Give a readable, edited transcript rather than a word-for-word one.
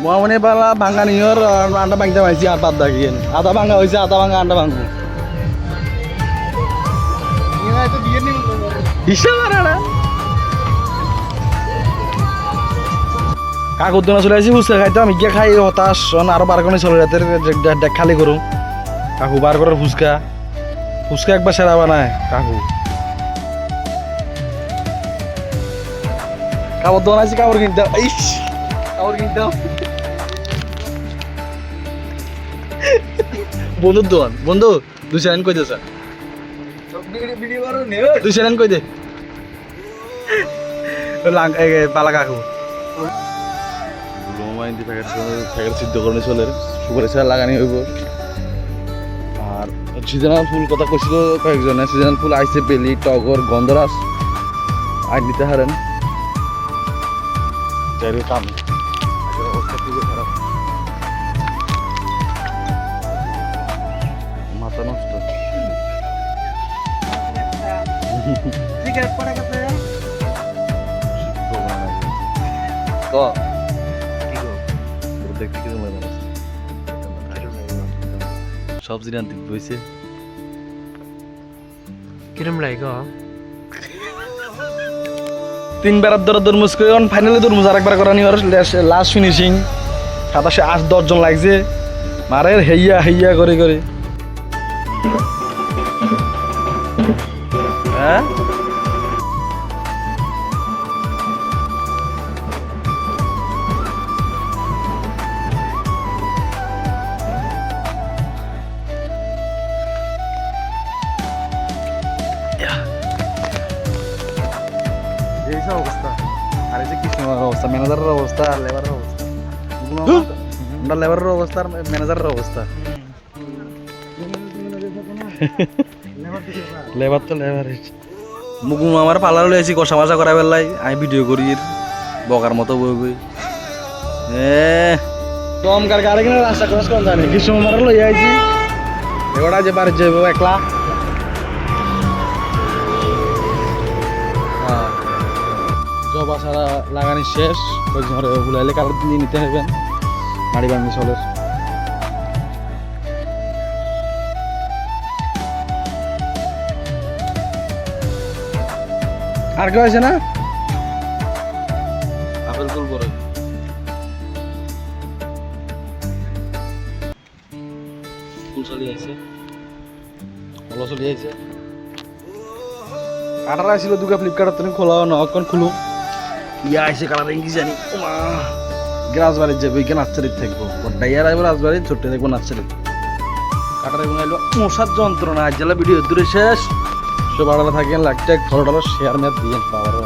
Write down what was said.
মনে পালা ভাঙা নিয়র আন্ডা ভাঙতে পাইছি আর বাদ দাগিয়ে আধা ভাঙা হয়েছে আধা ভাঙা আন্ডা ভাঙবো কাকুর দোনা চলে আসি ফুচকা খাইতো আমি গিয়ে খাই হতাশ আরো বার করে চলে রাতের ডেক খালি করুন কাকু বার করার ফুচকা ফুচকা একবার সেরা বানায় কাকু কাপড় দোকান আছে কাপড় কিনতে কাপড় কিনতে বন্ধুর দোকান বন্ধু 200 রান কই দে স্যার 200 রান কই দে পালা কাকু প্যাকেট সিদ্ধ করে চলে সুপারি ছাড়া লাগানি হইব আর সিজনাল ফুল কথা কইছিল কয়েকজনে সিজনাল ফুল আইসে বেলি টগর গন্ধরাজ আর নিতে হারেন যাই কাম অবস্থা খুবই খারাপ মাথা নষ্ট দেখতে কিরকম লাগে সবজি রান্তি বইছে কিরম লাগে গো 3 বার তরমুজ করে ফাইনালি তরমুজ আরেকবার করানি আর লাস্ট ফিনিশিং 27-10 জন লাগছে মারে হেইয়া হেইয়া করে করে হ্যাঁ অবস্থা আর এই যে কৃষ্ণের অবস্থা ম্যানেজারের অবস্থা লেবারের অবস্থা আমরা লেবারের অবস্থা আর ম্যানেজারের অবস্থা লেবার তো লেবার মুকুম আমার পার্লার লই আছি কষা মাজা করা বেলাই আমি ভিডিও করি বকার মতো বই বই দমকার গাড়ি কিনে রাস্তা ক্রস কোন জানি কৃষ্ণ মারা লই আইছি এবারে যে বাড়ি যাবো একলা জবা সারা লাগানি শেষ ঘরে বুলাইলে কালার দিয়ে নিতে হবে মাড়ি বাঙি চলের আর কেউ আছে না আপেল ফুল বড় ফুল চলি আছে ভালো চলি আছে কাটার আসছিল দুগা ফ্লিপকার্ট তুমি খোলাও না অক্ষণ খুলুম ইয়া আইসে কালার ইংলিশ জানি ওমা রাজবাড়ির যাবে ওইখানে নার্সারির থাকবো ডাইয়ার আইব রাজবাড়ির ছোট্ট দেখবো নার্সারি কাটার এবং আইলো মশার যন্ত্রণা আজ জেলা ভিডিও দূরে শেষ সব আড়ালে থাকেন like tag follow share map দিয়ে পাওয়ার